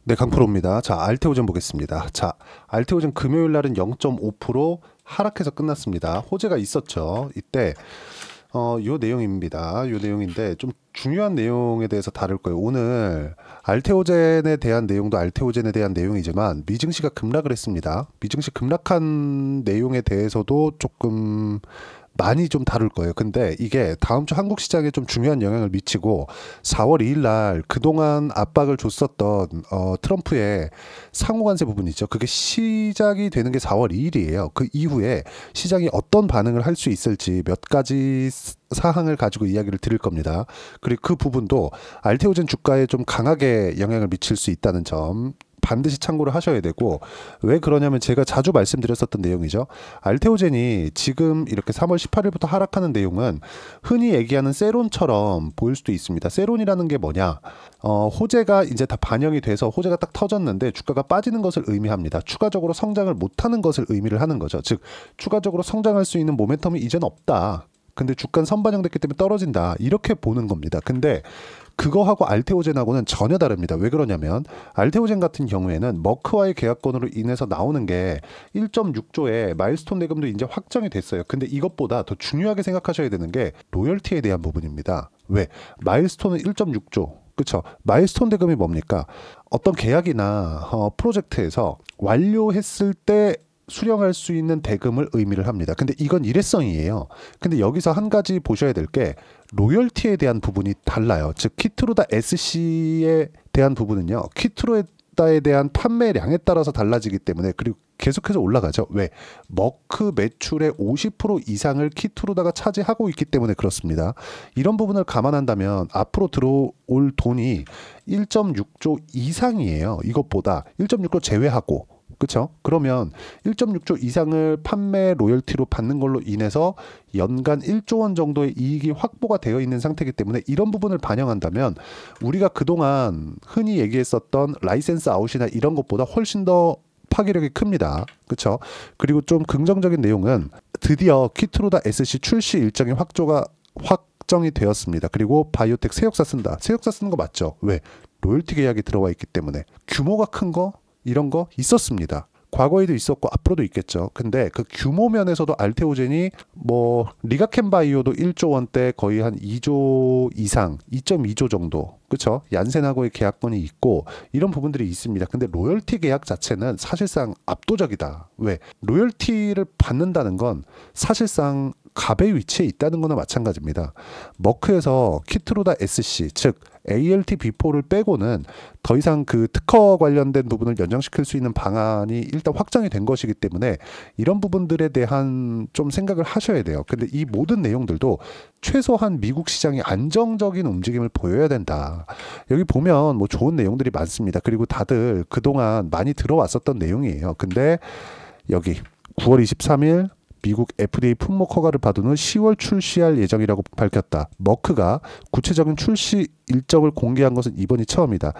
네, 강프로입니다. 자, 알테오젠 보겠습니다. 자, 알테오젠 금요일 날은 0.5% 하락해서 끝났습니다. 호재가 있었죠. 이때 요 내용입니다. 요 내용인데 좀 중요한 내용에 대해서 다룰 거예요. 오늘 알테오젠에 대한 내용도 알테오젠에 대한 내용이지만 미증시가 급락을 했습니다. 미증시 급락한 내용에 대해서도 조금 많이 좀 다룰 거예요. 근데 이게 다음 주 한국 시장에 좀 중요한 영향을 미치고 4월 2일 날 그동안 압박을 줬었던 트럼프의 상호관세 부분이죠. 그게 시작이 되는 게 4월 2일이에요. 그 이후에 시장이 어떤 반응을 할 수 있을지 몇 가지 사항을 가지고 이야기를 드릴 겁니다. 그리고 그 부분도 알테오젠 주가에 좀 강하게 영향을 미칠 수 있다는 점 반드시 참고를 하셔야 되고, 왜 그러냐면 제가 자주 말씀드렸었던 내용이죠. 알테오젠이 지금 이렇게 3월 18일부터 하락하는 내용은 흔히 얘기하는 세론처럼 보일 수도 있습니다. 세론이라는 게 뭐냐? 호재가 이제 다 반영이 돼서 호재가 딱 터졌는데 주가가 빠지는 것을 의미합니다. 추가적으로 성장을 못하는 것을 의미를 하는 거죠. 즉 추가적으로 성장할 수 있는 모멘텀이 이제는 없다. 근데 주가는 선반영됐기 때문에 떨어진다. 이렇게 보는 겁니다. 근데 그거하고 알테오젠하고는 전혀 다릅니다. 왜 그러냐면 알테오젠 같은 경우에는 머크와의 계약권으로 인해서 나오는 게 1.6조의 마일스톤 대금도 이제 확정이 됐어요. 근데 이것보다 더 중요하게 생각하셔야 되는 게 로열티에 대한 부분입니다. 왜? 마일스톤은 1.6조. 그쵸? 마일스톤 대금이 뭡니까? 어떤 계약이나 프로젝트에서 완료했을 때 수령할 수 있는 대금을 의미를 합니다. 근데 이건 일회성이에요. 근데 여기서 한 가지 보셔야 될 게 로열티에 대한 부분이 달라요. 즉 키트루다 SC에 대한 부분은요. 키트루다에 대한 판매량에 따라서 달라지기 때문에, 그리고 계속해서 올라가죠. 왜? 머크 매출의 50% 이상을 키트루다가 차지하고 있기 때문에 그렇습니다. 이런 부분을 감안한다면 앞으로 들어올 돈이 1.6조 이상이에요. 이것보다 1.6조 제외하고. 그렇죠? 그러면 1.6조 이상을 판매 로열티로 받는 걸로 인해서 연간 1조 원 정도의 이익이 확보가 되어 있는 상태이기 때문에 이런 부분을 반영한다면 우리가 그동안 흔히 얘기했었던 라이센스 아웃이나 이런 것보다 훨씬 더 파괴력이 큽니다. 그렇죠? 그리고 좀 긍정적인 내용은 드디어 키트루다 SC 출시 일정이 확정이 되었습니다. 그리고 바이오텍 새역사 쓴다. 새역사 쓰는 거 맞죠? 왜? 로열티 계약이 들어와 있기 때문에. 규모가 큰 거? 이런 거 있었습니다. 과거에도 있었고 앞으로도 있겠죠. 근데 그 규모 면에서도 알테오젠이 뭐 리가켄바이오도 1조 원대 거의 한 2조 이상, 2.2조 정도. 그렇죠? 얀센하고의 계약권이 있고 이런 부분들이 있습니다. 근데 로열티 계약 자체는 사실상 압도적이다. 왜? 로열티를 받는다는 건 사실상 갑의 위치에 있다는 거나 마찬가지입니다. 머크에서 키트루다 SC, 즉 ALT B4를 빼고는 더 이상 그 특허 관련된 부분을 연장시킬 수 있는 방안이 일단 확정이 된 것이기 때문에 이런 부분들에 대한 좀 생각을 하셔야 돼요. 근데 이 모든 내용들도 최소한 미국 시장이 안정적인 움직임을 보여야 된다. 여기 보면 뭐 좋은 내용들이 많습니다. 그리고 다들 그동안 많이 들어왔었던 내용이에요. 근데 여기 9월 23일 미국 FDA 품목 허가를 받은 후 10월 출시할 예정이라고 밝혔다. 머크가 구체적인 출시 일정을 공개한 것은 이번이 처음이다.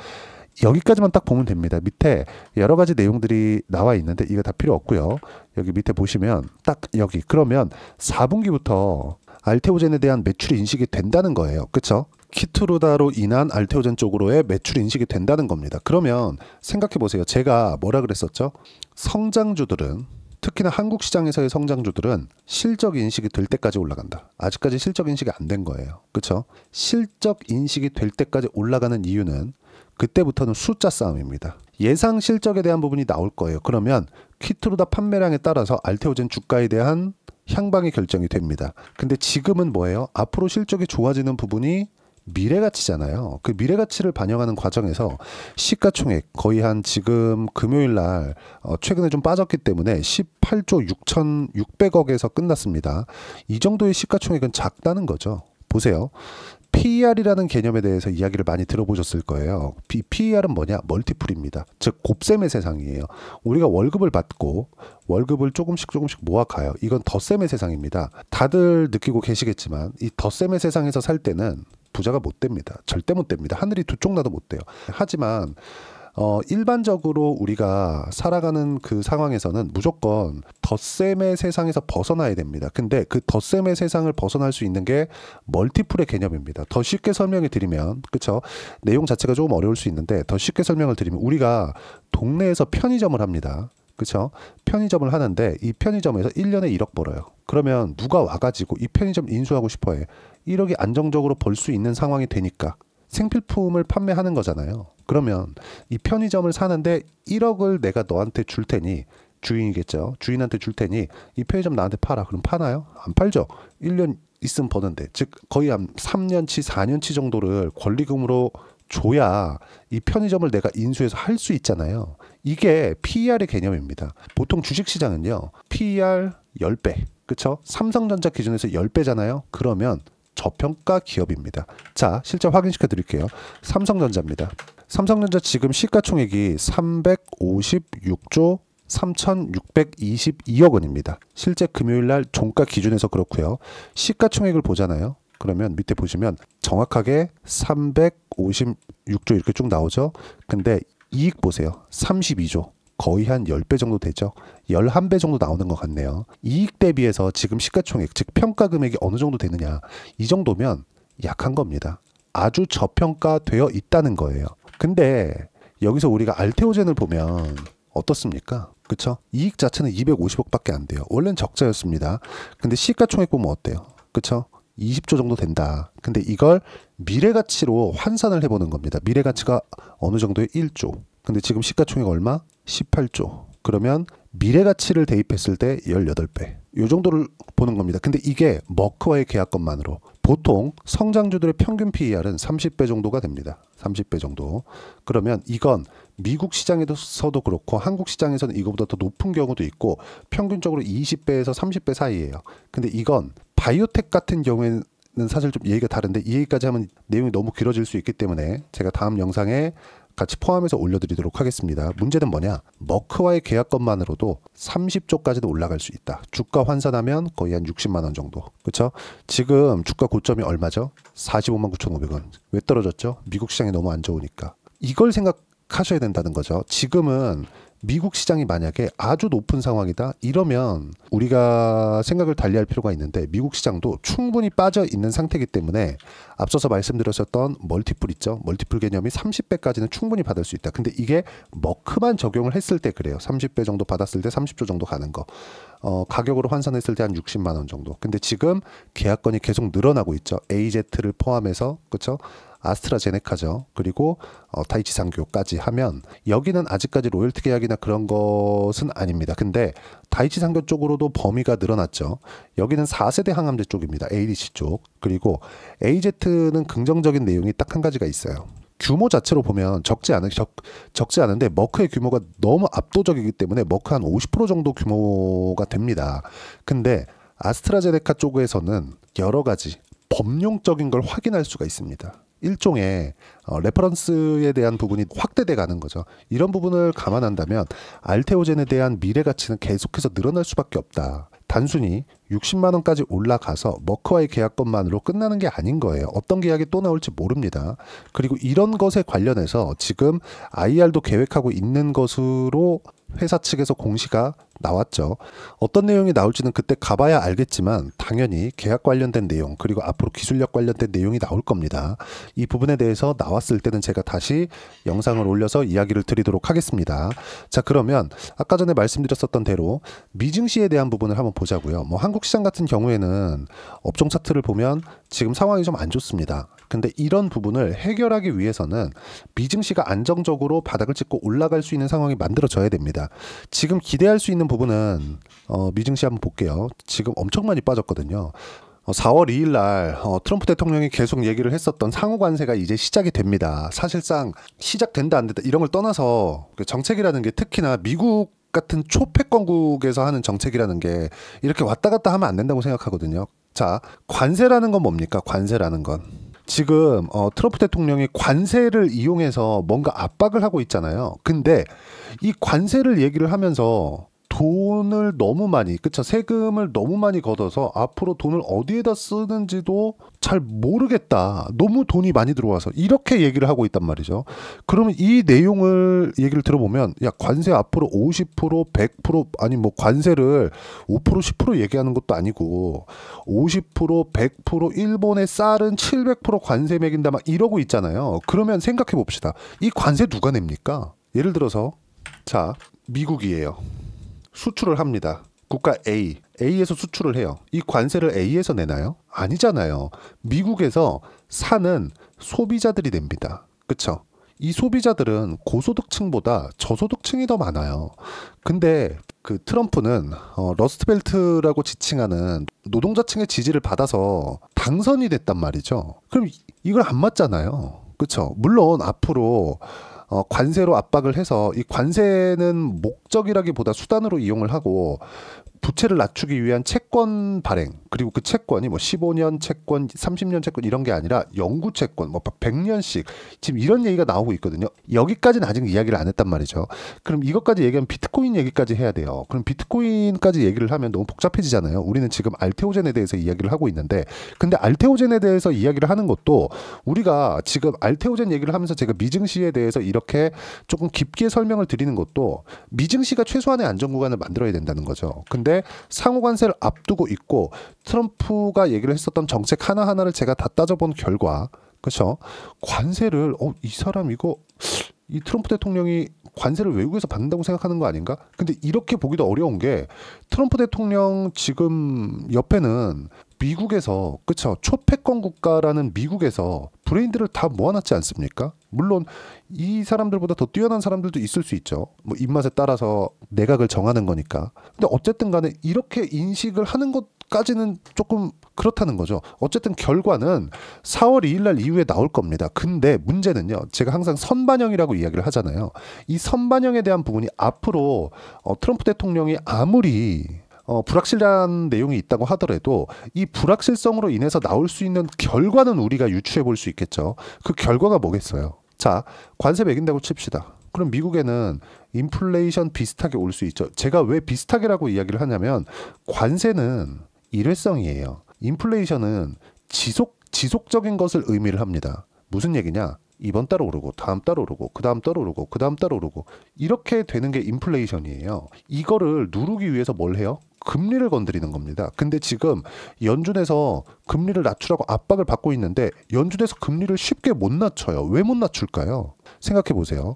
여기까지만 딱 보면 됩니다. 밑에 여러 가지 내용들이 나와 있는데 이거 다 필요 없고요. 여기 밑에 보시면 딱 여기 그러면 4분기부터 알테오젠에 대한 매출이 인식이 된다는 거예요. 그렇죠? 키트루다로 인한 알테오젠 쪽으로의 매출 인식이 된다는 겁니다. 그러면 생각해 보세요. 제가 뭐라 그랬었죠? 성장주들은 특히나 한국 시장에서의 성장주들은 실적 인식이 될 때까지 올라간다. 아직까지 실적 인식이 안 된 거예요. 그렇죠? 실적 인식이 될 때까지 올라가는 이유는 그때부터는 숫자 싸움입니다. 예상 실적에 대한 부분이 나올 거예요. 그러면 키트루다 판매량에 따라서 알테오젠 주가에 대한 향방이 결정이 됩니다. 근데 지금은 뭐예요? 앞으로 실적이 좋아지는 부분이 미래가치잖아요. 그 미래가치를 반영하는 과정에서 시가총액 거의 한 지금 금요일 날 최근에 좀 빠졌기 때문에 18조 6,600억에서 끝났습니다. 이 정도의 시가총액은 작다는 거죠. 보세요. PER이라는 개념에 대해서 이야기를 많이 들어보셨을 거예요. PER은 뭐냐? 멀티플입니다. 즉 곱셈의 세상이에요. 우리가 월급을 받고 월급을 조금씩 모아가요. 이건 덧셈의 세상입니다. 다들 느끼고 계시겠지만 이 덧셈의 세상에서 살 때는 부자가 못 됩니다. 절대 못 됩니다. 하늘이 두 쪽 나도 못 돼요. 하지만 일반적으로 우리가 살아가는 그 상황에서는 무조건 덧셈의 세상에서 벗어나야 됩니다. 근데 그 덧셈의 세상을 벗어날 수 있는 게 멀티플의 개념입니다. 더 쉽게 설명해 드리면, 그쵸? 내용 자체가 조금 어려울 수 있는데 더 쉽게 설명을 드리면, 우리가 동네에서 편의점을 합니다. 그쵸? 편의점을 하는데 이 편의점에서 1년에 1억 벌어요. 그러면 누가 와가지고 이 편의점 인수하고 싶어 해. 1억이 안정적으로 벌 수 있는 상황이 되니까 생필품을 판매하는 거잖아요. 그러면 이 편의점을 사는데 1억을 내가 너한테 줄 테니, 주인이겠죠. 주인한테 줄 테니 이 편의점 나한테 팔아. 그럼 파나요? 안 팔죠. 1년 있으면 버는데, 즉 거의 한 3년치 4년치 정도를 권리금으로 줘야 이 편의점을 내가 인수해서 할 수 있잖아요. 이게 PER의 개념입니다. 보통 주식시장은요, PER 10배, 그쵸? 삼성전자 기준에서 10배잖아요. 그러면 저평가 기업입니다. 자, 실제 확인시켜 드릴게요. 삼성전자입니다. 삼성전자 지금 시가총액이 356조 3,622억 원입니다. 실제 금요일날 종가 기준에서 그렇고요. 시가총액을 보잖아요. 그러면 밑에 보시면 정확하게 356조 이렇게 쭉 나오죠. 근데 이익 보세요. 32조. 거의 한 10배 정도 되죠. 11배 정도 나오는 것 같네요. 이익 대비해서 지금 시가총액, 즉 평가 금액이 어느 정도 되느냐. 이 정도면 약한 겁니다. 아주 저평가되어 있다는 거예요. 근데 여기서 우리가 알테오젠을 보면 어떻습니까? 그쵸? 이익 자체는 250억밖에 안 돼요. 원래는 적자였습니다. 근데 시가총액 보면 어때요? 그쵸? 20조 정도 된다. 근데 이걸 미래가치로 환산을 해보는 겁니다. 미래가치가 어느 정도의 1조. 근데 지금 시가총액 얼마? 18조. 그러면 미래가치를 대입했을 때 18배. 이 정도를 보는 겁니다. 근데 이게 머크와의 계약건만으로. 보통 성장주들의 평균 PER은 30배 정도가 됩니다. 30배 정도. 그러면 이건 미국 시장에서도 그렇고 한국 시장에서는 이거보다 더 높은 경우도 있고 평균적으로 20배에서 30배 사이예요. 근데 이건 바이오텍 같은 경우에는 사실 좀 얘기가 다른데, 이 얘기까지 하면 내용이 너무 길어질 수 있기 때문에 제가 다음 영상에 같이 포함해서 올려드리도록 하겠습니다. 문제는 뭐냐? 머크와의 계약건만으로도 30조까지도 올라갈 수 있다. 주가 환산하면 거의 한 60만 원 정도. 그렇죠? 지금 주가 고점이 얼마죠? 45만 9,500원. 왜 떨어졌죠? 미국 시장이 너무 안 좋으니까. 이걸 생각하셔야 된다는 거죠. 지금은 미국 시장이 만약에 아주 높은 상황이다, 이러면 우리가 생각을 달리할 필요가 있는데, 미국 시장도 충분히 빠져 있는 상태이기 때문에 앞서서 말씀드렸었던 멀티플 있죠. 멀티플 개념이 30배까지는 충분히 받을 수 있다. 근데 이게 머크만 적용을 했을 때 그래요. 30배 정도 받았을 때 30조 정도 가는 거. 가격으로 환산했을 때 한 60만 원 정도. 근데 지금 계약건이 계속 늘어나고 있죠. AZ를 포함해서, 그렇죠? 아스트라제네카죠. 그리고 다이치 상교까지 하면 여기는 아직까지 로열티 계약이나 그런 것은 아닙니다. 근데 다이치 상교 쪽으로도 범위가 늘어났죠. 여기는 4세대 항암제 쪽입니다. ADC 쪽. 그리고 AZ는 긍정적인 내용이 딱 한 가지가 있어요. 규모 자체로 보면 적지 않은데 머크의 규모가 너무 압도적이기 때문에 머크 한 50% 정도 규모가 됩니다. 근데 아스트라제네카 쪽에서는 여러 가지 범용적인 걸 확인할 수가 있습니다. 일종의 레퍼런스에 대한 부분이 확대돼 가는 거죠. 이런 부분을 감안한다면 알테오젠에 대한 미래 가치는 계속해서 늘어날 수밖에 없다. 단순히 60만 원까지 올라가서 머크와의 계약건만으로 끝나는 게 아닌 거예요. 어떤 계약이 또 나올지 모릅니다. 그리고 이런 것에 관련해서 지금 IR도 계획하고 있는 것으로 회사 측에서 공시가 나왔죠. 어떤 내용이 나올지는 그때 가봐야 알겠지만 당연히 계약 관련된 내용, 그리고 앞으로 기술력 관련된 내용이 나올 겁니다. 이 부분에 대해서 나왔을 때는 제가 다시 영상을 올려서 이야기를 드리도록 하겠습니다. 자, 그러면 아까 전에 말씀드렸었던 대로 미증시에 대한 부분을 한번 보자고요. 뭐 한국 시장 같은 경우에는 업종 차트를 보면 지금 상황이 좀 안 좋습니다. 근데 이런 부분을 해결하기 위해서는 미증시가 안정적으로 바닥을 찍고 올라갈 수 있는 상황이 만들어져야 됩니다. 지금 기대할 수 있는 부분은 미증시 한번 볼게요. 지금 엄청 많이 빠졌거든요. 4월 2일 날 트럼프 대통령이 계속 얘기를 했었던 상호 관세가 이제 시작이 됩니다. 사실상 시작된다 안 된다 이런 걸 떠나서 정책이라는 게, 특히나 미국 같은 초패권국에서 하는 정책이라는 게 이렇게 왔다 갔다 하면 안 된다고 생각하거든요. 자, 관세라는 건 뭡니까? 관세라는 건 지금 트럼프 대통령이 관세를 이용해서 뭔가 압박을 하고 있잖아요. 근데 이 관세를 얘기를 하면서 돈을 너무 많이, 그쵸, 세금을 너무 많이 걷어서 앞으로 돈을 어디에다 쓰는지도 잘 모르겠다. 너무 돈이 많이 들어와서 이렇게 얘기를 하고 있단 말이죠. 그러면 이 내용을 얘기를 들어보면 야, 관세 앞으로 50%, 100% 아니 뭐 관세를 5%, 10% 얘기하는 것도 아니고 50%, 100% 일본의 쌀은 700% 관세 매긴다 막 이러고 있잖아요. 그러면 생각해 봅시다. 이 관세 누가 냅니까? 예를 들어서 자, 미국이에요. 수출을 합니다. 국가 A에서 수출을 해요. 이 관세를 A에서 내나요? 아니잖아요. 미국에서 사는 소비자들이 냅니다. 그쵸? 이 소비자들은 고소득층보다 저소득층이 더 많아요. 근데 그 트럼프는 러스트벨트라고 지칭하는 노동자층의 지지를 받아서 당선이 됐단 말이죠. 그럼 이걸 안 맞잖아요. 그쵸? 물론 앞으로 관세로 압박을 해서 이 관세는 목적이라기보다 수단으로 이용을 하고 부채를 낮추기 위한 채권 발행, 그리고 그 채권이 뭐 15년 채권, 30년 채권 이런 게 아니라 영구 채권, 뭐 100년씩 지금 이런 얘기가 나오고 있거든요. 여기까지는 아직 이야기를 안 했단 말이죠. 그럼 이것까지 얘기하면 비트코인 얘기까지 해야 돼요. 그럼 비트코인까지 얘기를 하면 너무 복잡해지잖아요. 우리는 지금 알테오젠에 대해서 이야기를 하고 있는데, 근데 알테오젠에 대해서 이야기를 하는 것도 우리가 지금 알테오젠 얘기를 하면서 제가 미증시에 대해서 이렇게 조금 깊게 설명을 드리는 것도 미증시가 최소한의 안전 구간을 만들어야 된다는 거죠. 근데 상호 관세를 앞두고 있고 트럼프가 얘기를 했었던 정책 하나하나를 제가 다 따져본 결과, 그렇죠? 관세를 이 사람 이거 이 트럼프 대통령이 관세를 외국에서 받는다고 생각하는 거 아닌가? 근데 이렇게 보기도 어려운 게 트럼프 대통령 지금 옆에는 미국에서, 그쵸, 초패권 국가라는 미국에서 브레인들을 다 모아놨지 않습니까? 물론 이 사람들보다 더 뛰어난 사람들도 있을 수 있죠. 뭐 입맛에 따라서 내각을 정하는 거니까. 근데 어쨌든 간에 이렇게 인식을 하는 것까지는 조금 그렇다는 거죠. 어쨌든 결과는 4월 2일 날 이후에 나올 겁니다. 근데 문제는요, 제가 항상 선반영이라고 이야기를 하잖아요. 이 선반영에 대한 부분이 앞으로 트럼프 대통령이 아무리 불확실한 내용이 있다고 하더라도 이 불확실성으로 인해서 나올 수 있는 결과는 우리가 유추해 볼 수 있겠죠. 그 결과가 뭐겠어요? 자, 관세 매긴다고 칩시다. 그럼 미국에는 인플레이션 비슷하게 올 수 있죠. 제가 왜 비슷하게라고 이야기를 하냐면 관세는 일회성이에요. 인플레이션은 지속적인 것을 의미를 합니다. 무슨 얘기냐? 이번 달 오르고 다음 달 오르고 그 다음 달 오르고 그 다음 달 오르고 이렇게 되는 게 인플레이션이에요. 이거를 누르기 위해서 뭘 해요? 금리를 건드리는 겁니다. 근데 지금 연준에서 금리를 낮추라고 압박을 받고 있는데 연준에서 금리를 쉽게 못 낮춰요. 왜 못 낮출까요? 생각해 보세요.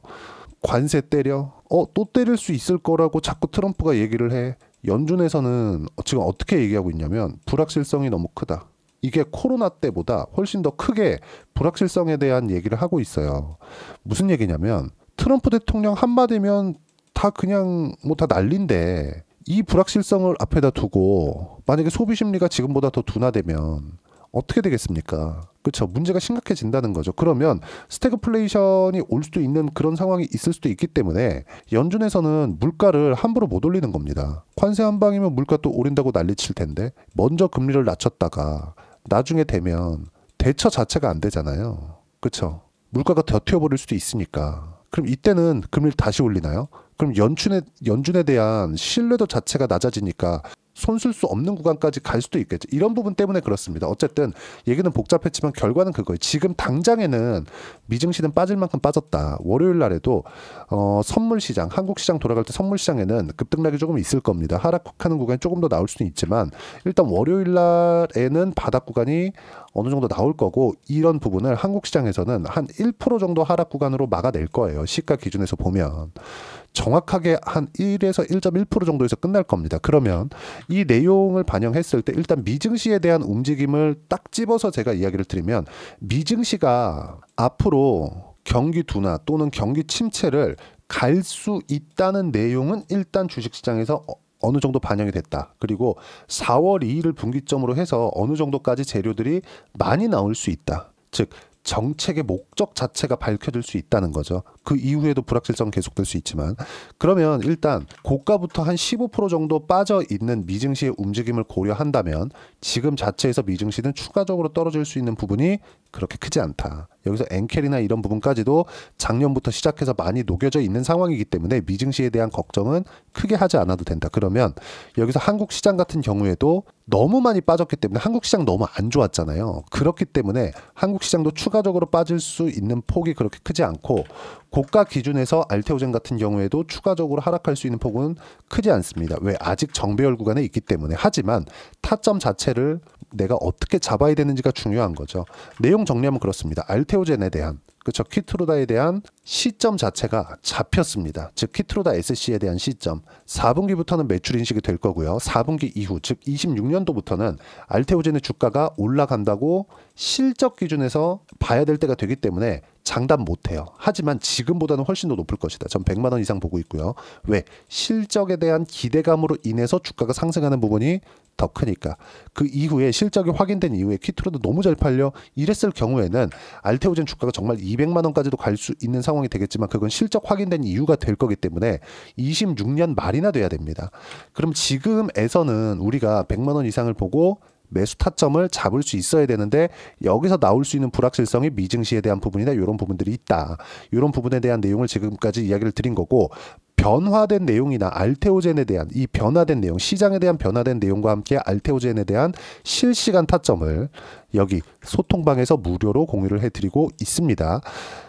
관세 때려? 또 때릴 수 있을 거라고 자꾸 트럼프가 얘기를 해. 연준에서는 지금 어떻게 얘기하고 있냐면 불확실성이 너무 크다. 이게 코로나 때보다 훨씬 더 크게 불확실성에 대한 얘기를 하고 있어요. 무슨 얘기냐면 트럼프 대통령 한마디면 다 그냥 뭐 다 난리인데 이 불확실성을 앞에다 두고 만약에 소비 심리가 지금보다 더 둔화되면 어떻게 되겠습니까? 그렇죠. 문제가 심각해진다는 거죠. 그러면 스태그플레이션이 올 수도 있는 그런 상황이 있을 수도 있기 때문에 연준에서는 물가를 함부로 못 올리는 겁니다. 관세 한 방이면 물가 또 오른다고 난리칠 텐데 먼저 금리를 낮췄다가 나중에 되면 대처 자체가 안 되잖아요. 그렇죠. 물가가 더 튀어버릴 수도 있으니까. 그럼 이때는 금리를 다시 올리나요? 그럼 연준에 대한 신뢰도 자체가 낮아지니까 손쓸 수 없는 구간까지 갈 수도 있겠죠. 이런 부분 때문에 그렇습니다. 어쨌든 얘기는 복잡했지만 결과는 그거예요. 지금 당장에는 미증시는 빠질 만큼 빠졌다. 월요일 날에도 선물 시장, 한국 시장 돌아갈 때 선물 시장에는 급등락이 조금 있을 겁니다. 하락하는 구간이 조금 더 나올 수는 있지만 일단 월요일 날에는 바닥 구간이 어느 정도 나올 거고 이런 부분을 한국 시장에서는 한 1% 정도 하락 구간으로 막아낼 거예요. 시가 기준에서 보면. 정확하게 한 1에서 1.1% 정도에서 끝날 겁니다. 그러면 이 내용을 반영했을 때 일단 미증시에 대한 움직임을 딱 집어서 제가 이야기를 드리면 미증시가 앞으로 경기 둔화 또는 경기 침체를 갈 수 있다는 내용은 일단 주식시장에서 어느 정도 반영이 됐다. 그리고 4월 2일을 분기점으로 해서 어느 정도까지 재료들이 많이 나올 수 있다. 즉 정책의 목적 자체가 밝혀질 수 있다는 거죠. 그 이후에도 불확실성 계속될 수 있지만 그러면 일단 고가부터 한 15% 정도 빠져 있는 미증시의 움직임을 고려한다면 지금 자체에서 미증시는 추가적으로 떨어질 수 있는 부분이 그렇게 크지 않다. 여기서 엔켈이나 이런 부분까지도 작년부터 시작해서 많이 녹여져 있는 상황이기 때문에 미증시에 대한 걱정은 크게 하지 않아도 된다. 그러면 여기서 한국 시장 같은 경우에도 너무 많이 빠졌기 때문에 한국 시장 너무 안 좋았잖아요. 그렇기 때문에 한국 시장도 추가적으로 빠질 수 있는 폭이 그렇게 크지 않고 고가 기준에서 알테오젠 같은 경우에도 추가적으로 하락할 수 있는 폭은 크지 않습니다. 왜? 아직 정배열 구간에 있기 때문에. 하지만 타점 자체를 내가 어떻게 잡아야 되는지가 중요한 거죠. 내용 정리하면 그렇습니다. 알테오젠에 대한 그렇죠. 키트루다에 대한 시점 자체가 잡혔습니다. 즉 키트루다 SC에 대한 시점 4분기부터는 매출 인식이 될 거고요. 4분기 이후 즉 26년도부터는 알테오젠의 주가가 올라간다고 실적 기준에서 봐야 될 때가 되기 때문에 장담 못해요. 하지만 지금보다는 훨씬 더 높을 것이다. 전 100만 원 이상 보고 있고요. 왜? 실적에 대한 기대감으로 인해서 주가가 상승하는 부분이 더 크니까. 그 이후에 실적이 확인된 이후에 키트루도 너무 잘 팔려 이랬을 경우에는 알테오젠 주가가 정말 200만 원까지도 갈 수 있는 상황이 되겠지만 그건 실적 확인된 이유가 될 거기 때문에 26년 말이나 돼야 됩니다. 그럼 지금에서는 우리가 100만 원 이상을 보고 매수 타점을 잡을 수 있어야 되는데 여기서 나올 수 있는 불확실성이 미증시에 대한 부분이나 이런 부분들이 있다. 이런 부분에 대한 내용을 지금까지 이야기를 드린 거고 변화된 내용이나 알테오젠에 대한 이 변화된 내용, 시장에 대한 변화된 내용과 함께 알테오젠에 대한 실시간 타점을 여기 소통방에서 무료로 공유를 해드리고 있습니다.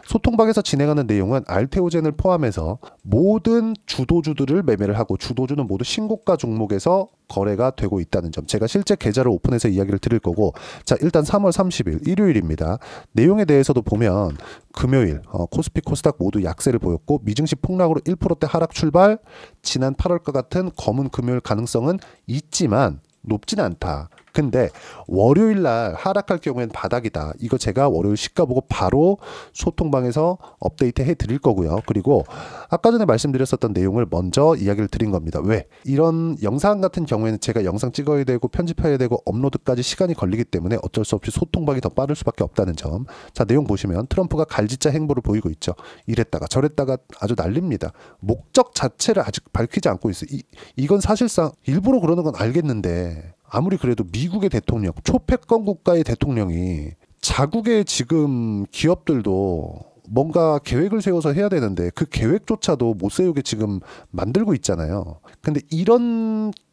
소통방에서 진행하는 내용은 알테오젠을 포함해서 모든 주도주들을 매매를 하고 주도주는 모두 신고가 종목에서 거래가 되고 있다는 점. 제가 실제 계좌를 오픈해서 이야기를 드릴 거고 자 일단 3월 30일 일요일입니다. 내용에 대해서도 보면 금요일 코스피 코스닥 모두 약세를 보였고 미증시 폭락으로 1%대 하락 출발 지난 8월과 같은 검은 금요일 가능성은 있지만 높진 않다. 근데 월요일 날 하락할 경우에는 바닥이다. 이거 제가 월요일 시가 보고 바로 소통방에서 업데이트 해 드릴 거고요. 그리고 아까 전에 말씀드렸었던 내용을 먼저 이야기를 드린 겁니다. 왜? 이런 영상 같은 경우에는 제가 영상 찍어야 되고 편집해야 되고 업로드까지 시간이 걸리기 때문에 어쩔 수 없이 소통방이 더 빠를 수밖에 없다는 점. 자, 내용 보시면 트럼프가 갈짓자 행보를 보이고 있죠. 이랬다가 저랬다가 아주 난립니다. 목적 자체를 아직 밝히지 않고 있어요. 이건 사실상 일부러 그러는 건 알겠는데 아무리 그래도 미국의 대통령, 초패권 국가의 대통령이 자국의 지금 기업들도 뭔가 계획을 세워서 해야 되는데 그 계획조차도 못 세우게 지금 만들고 있잖아요. 근데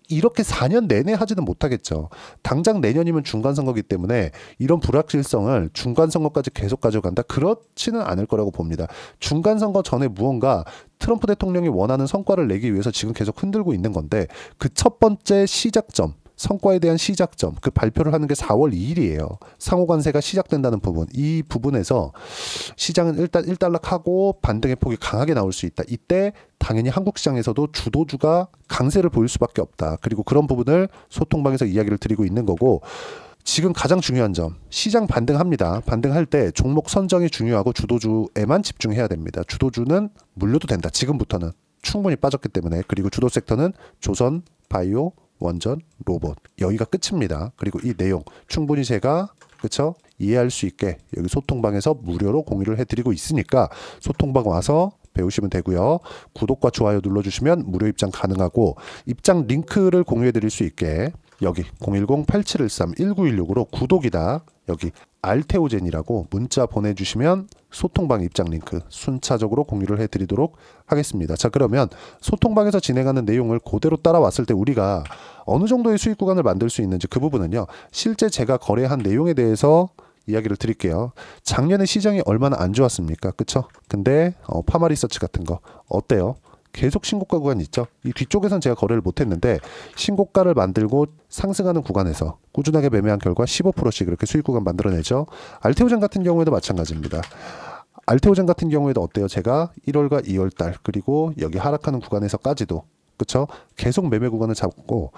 이렇게 4년 내내 하지는 못하겠죠. 당장 내년이면 중간선거기 때문에 이런 불확실성을 중간선거까지 계속 가져간다? 그렇지는 않을 거라고 봅니다. 중간선거 전에 무언가 트럼프 대통령이 원하는 성과를 내기 위해서 지금 계속 흔들고 있는 건데 그 첫 번째 시작점 성과에 대한 시작점 그 발표를 하는 게 4월 2일이에요. 상호관세가 시작된다는 부분 이 부분에서 시장은 일단 일단락하고 반등의 폭이 강하게 나올 수 있다. 이때 당연히 한국 시장에서도 주도주가 강세를 보일 수밖에 없다. 그리고 그런 부분을 소통방에서 이야기를 드리고 있는 거고 지금 가장 중요한 점 시장 반등합니다. 반등할 때 종목 선정이 중요하고 주도주에만 집중해야 됩니다. 주도주는 물려도 된다. 지금부터는 충분히 빠졌기 때문에 그리고 주도 섹터는 조선, 바이오, 원전, 로봇 여기가 끝입니다. 그리고 이 내용 충분히 제가 그쵸 이해할 수 있게 여기 소통방에서 무료로 공유를 해드리고 있으니까 소통방 와서 배우시면 되고요. 구독과 좋아요 눌러주시면 무료 입장 가능하고 입장 링크를 공유해 드릴 수 있게 여기 010-8713-1916으로 구독이다 여기 알테오젠이라고 문자 보내주시면 소통방 입장 링크 순차적으로 공유를 해드리도록 하겠습니다. 자 그러면 소통방에서 진행하는 내용을 그대로 따라왔을 때 우리가 어느 정도의 수익 구간을 만들 수 있는지 그 부분은요. 실제 제가 거래한 내용에 대해서 이야기를 드릴게요. 작년에 시장이 얼마나 안 좋았습니까? 그쵸? 근데 파마리서치 같은 거 어때요? 계속 신고가 구간 있죠. 이 뒤쪽에선 제가 거래를 못했는데 신고가를 만들고 상승하는 구간에서 꾸준하게 매매한 결과 15%씩 이렇게 수익 구간 만들어내죠. 알테오젠 같은 경우에도 마찬가지입니다. 알테오젠 같은 경우에도 어때요? 제가 1월과 2월달 그리고 여기 하락하는 구간에서까지도 그쵸? 계속 매매 구간을 잡고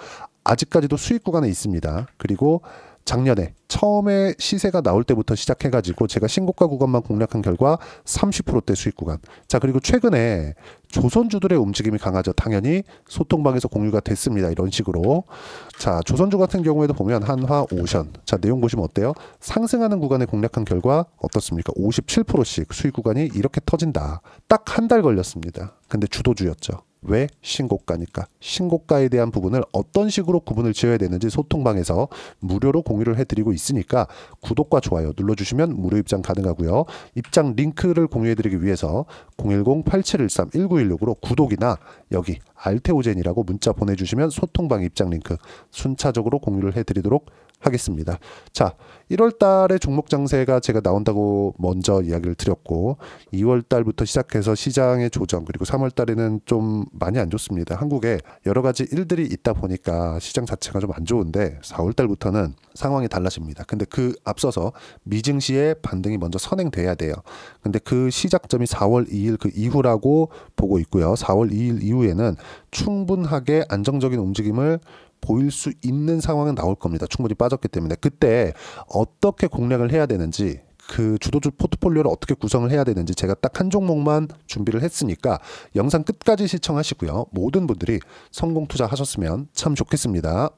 아직까지도 수익 구간에 있습니다. 그리고 작년에 처음에 시세가 나올 때부터 시작해가지고 제가 신고가 구간만 공략한 결과 30%대 수익 구간. 자 그리고 최근에 조선주들의 움직임이 강하죠. 당연히 소통방에서 공유가 됐습니다. 이런 식으로. 자 조선주 같은 경우에도 보면 한화, 오션. 자 내용 보시면 어때요? 상승하는 구간에 공략한 결과 어떻습니까? 57%씩 수익 구간이 이렇게 터진다. 딱 한 달 걸렸습니다. 근데 주도주였죠. 왜? 신고가니까. 신고가에 대한 부분을 어떤 식으로 구분을 지어야 되는지 소통방에서 무료로 공유를 해드리고 있으니까 구독과 좋아요 눌러주시면 무료 입장 가능하고요. 입장 링크를 공유해드리기 위해서 010-8713-1916으로 구독이나 여기 알테오젠이라고 문자 보내주시면 소통방 입장 링크 순차적으로 공유를 해드리도록 하겠습니다. 자, 1월 달에 종목 장세가 제가 나온다고 먼저 이야기를 드렸고 2월 달부터 시작해서 시장의 조정 그리고 3월 달에는 좀 많이 안 좋습니다. 한국에 여러 가지 일들이 있다 보니까 시장 자체가 좀 안 좋은데 4월 달부터는 상황이 달라집니다. 근데 그 앞서서 미증시의 반등이 먼저 선행돼야 돼요. 근데 그 시작점이 4월 2일 그 이후라고 보고 있고요. 4월 2일 이후에는 충분하게 안정적인 움직임을 보일 수 있는 상황은 나올 겁니다. 충분히 빠졌기 때문에 그때 어떻게 공략을 해야 되는지 그 주도주 포트폴리오를 어떻게 구성을 해야 되는지 제가 딱 한 종목만 준비를 했으니까 영상 끝까지 시청하시고요. 모든 분들이 성공 투자하셨으면 참 좋겠습니다.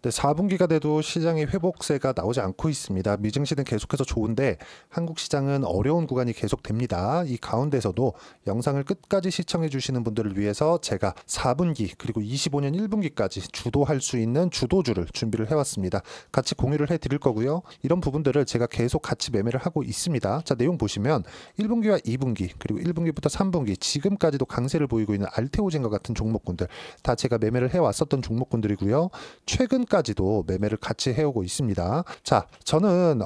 네, 4분기가 돼도 시장의 회복세가 나오지 않고 있습니다. 미증시는 계속해서 좋은데 한국 시장은 어려운 구간이 계속됩니다. 이 가운데서도 영상을 끝까지 시청해 주시는 분들을 위해서 제가 4분기 그리고 25년 1분기까지 주도할 수 있는 주도주를 준비를 해왔습니다. 같이 공유를 해드릴 거고요. 이런 부분들을 제가 계속 같이 매매를 하고 있습니다. 자, 내용 보시면 1분기와 2분기 그리고 1분기부터 3분기 지금까지도 강세를 보이고 있는 알테오젠과 같은 종목군들 다 제가 매매를 해왔었던 종목군들이고요. 최근까지도 매매를 같이 해오고 있습니다. 자, 저는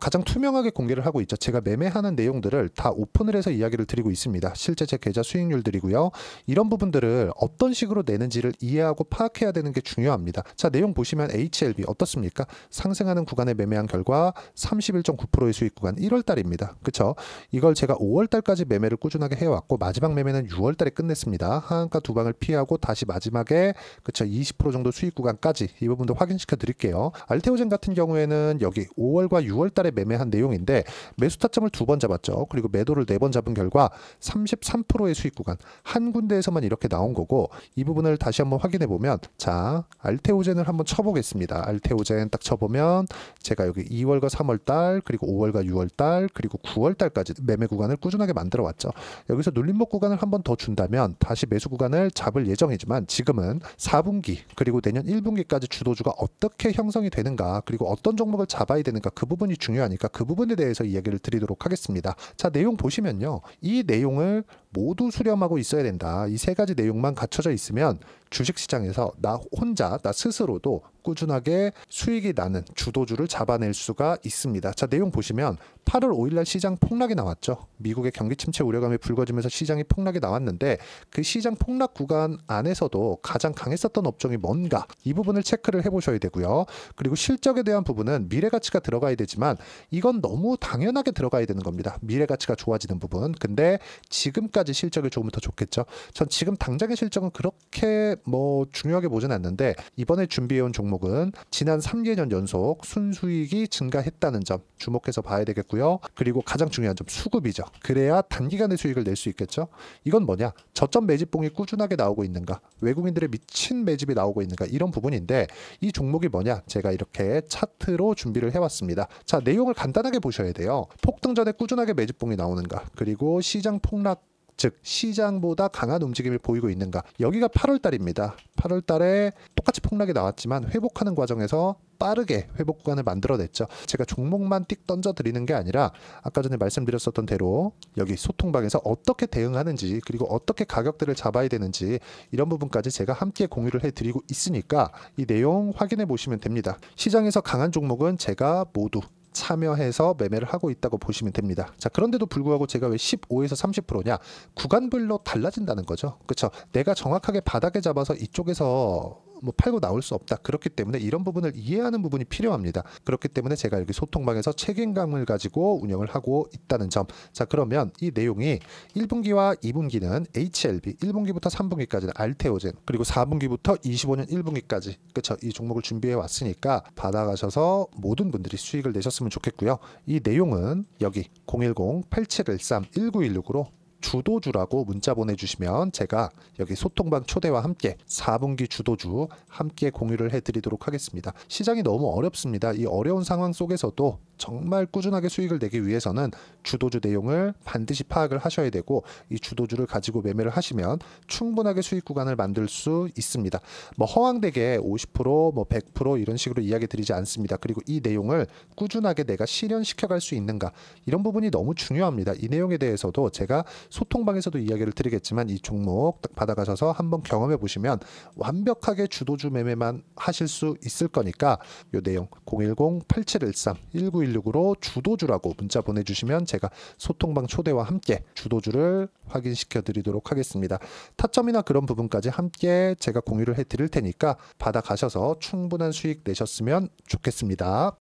가장 투명하게 공개를 하고 있죠. 제가 매매하는 내용들을 다 오픈을 해서 이야기를 드리고 있습니다. 실제 제 계좌 수익률들이고요. 이런 부분들을 어떤 식으로 내는지를 이해하고 파악해야 되는 게 중요합니다. 자, 내용 보시면 HLB 어떻습니까? 상승하는 구간에 매매한 결과 31.9%의 수익 구간 1월 달입니다. 그쵸? 이걸 제가 5월 달까지 매매를 꾸준하게 해왔고 마지막 매매는 6월 달에 끝냈습니다. 하한가 두 방을 피하고 다시 마지막에 그쵸 20% 정도 수익 구간까지 이 부분도 확인시켜 드릴게요. 알테오젠 같은 경우에는 여기 5월과 6월 달에 매매한 내용인데 매수 타점을 2번 잡았죠. 그리고 매도를 4번 잡은 결과 33%의 수익 구간 한 군데에서만 이렇게 나온 거고 이 부분을 다시 한번 확인해 보면 자, 알테오젠을 한번 쳐보겠습니다. 알테오젠 딱 쳐보면 제가 여기 2월과 3월 달 그리고 5월과 6월 달 그리고 9월 달까지 매매 구간을 꾸준하게 만들어 왔죠. 여기서 눌림목 구간을 한번 더 준다면 다시 매수 구간을 잡을 예정이지만 지금은 4분기 그리고 내년 1분기까지 주도주가 어떻게 형성이 되는가 그리고 어떤 종목을 잡아야 되는가 그 부분이 중요하니까 그 부분에 대해서 이야기를 드리도록 하겠습니다. 자, 내용 보시면요. 이 내용을 모두 수렴하고 있어야 된다. 이 세 가지 내용만 갖춰져 있으면 주식시장에서 나 혼자 나 스스로도 꾸준하게 수익이 나는 주도주를 잡아낼 수가 있습니다. 자, 내용 보시면 8월 5일날 시장 폭락이 나왔죠. 미국의 경기 침체 우려감이 불거지면서 시장이 폭락이 나왔는데 그 시장 폭락 구간 안에서도 가장 강했었던 업종이 뭔가 이 부분을 체크를 해보셔야 되고요. 그리고 실적에 대한 부분은 미래가치가 들어가야 되지만 이건 너무 당연하게 들어가야 되는 겁니다. 미래가치가 좋아지는 부분. 근데 지금까지 실적이 조금 더 좋겠죠. 전 지금 당장의 실적은 그렇게 중요하게 보진 않는데 이번에 준비해온 종목은 지난 3개년 연속 순수익이 증가했다는 점 주목해서 봐야 되겠고요. 그리고 가장 중요한 점 수급이죠. 그래야 단기간에 수익을 낼 수 있겠죠. 이건 뭐냐? 저점 매집봉이 꾸준하게 나오고 있는가? 외국인들의 미친 매집이 나오고 있는가? 이런 부분인데 이 종목이 뭐냐? 제가 이렇게 차트로 준비를 해왔습니다. 자, 내용을 간단하게 보셔야 돼요. 폭등 전에 꾸준하게 매집봉이 나오는가? 그리고 시장 폭락 즉 시장보다 강한 움직임을 보이고 있는가. 여기가 8월 달입니다. 8월 달에 똑같이 폭락이 나왔지만 회복하는 과정에서 빠르게 회복 구간을 만들어냈죠. 제가 종목만 띡 던져 드리는 게 아니라 아까 전에 말씀드렸었던 대로 여기 소통방에서 어떻게 대응하는지 그리고 어떻게 가격들을 잡아야 되는지 이런 부분까지 제가 함께 공유를 해드리고 있으니까 이 내용 확인해 보시면 됩니다. 시장에서 강한 종목은 제가 모두 참여해서 매매를 하고 있다고 보시면 됩니다. 자, 그런데도 불구하고 제가 왜 15에서 30%냐? 구간별로 달라진다는 거죠. 그렇죠? 내가 정확하게 바닥에 잡아서 이쪽에서 팔고 나올 수 없다. 그렇기 때문에 이런 부분을 이해하는 부분이 필요합니다. 그렇기 때문에 제가 여기 소통방에서 책임감을 가지고 운영을 하고 있다는 점. 자, 그러면 이 내용이 1분기와 2분기는 HLB, 1분기부터 3분기까지는 알테오젠, 그리고 4분기부터 25년 1분기까지 그렇죠? 이 종목을 준비해 왔으니까 받아가셔서 모든 분들이 수익을 내셨으면 좋겠고요. 이 내용은 여기 010-8713-1916으로 주도주라고 문자 보내주시면 제가 여기 소통방 초대와 함께 4분기 주도주 함께 공유를 해드리도록 하겠습니다. 시장이 너무 어렵습니다. 이 어려운 상황 속에서도 정말 꾸준하게 수익을 내기 위해서는 주도주 내용을 반드시 파악을 하셔야 되고, 이 주도주를 가지고 매매를 하시면 충분하게 수익 구간을 만들 수 있습니다. 뭐 허황되게 50%, 뭐 100% 이런 식으로 이야기 드리지 않습니다. 그리고 이 내용을 꾸준하게 내가 실현시켜 갈 수 있는가, 이런 부분이 너무 중요합니다. 이 내용에 대해서도 제가 소통방에서도 이야기를 드리겠지만, 이 종목 딱 받아가셔서 한번 경험해 보시면 완벽하게 주도주 매매만 하실 수 있을 거니까, 이 내용 010-8713-1916으로 주도주라고 문자 보내주시면 제가 소통방 초대와 함께 주도주를 확인시켜 드리도록 하겠습니다. 타점이나 그런 부분까지 함께 제가 공유를 해 드릴 테니까 받아가셔서 충분한 수익 내셨으면 좋겠습니다.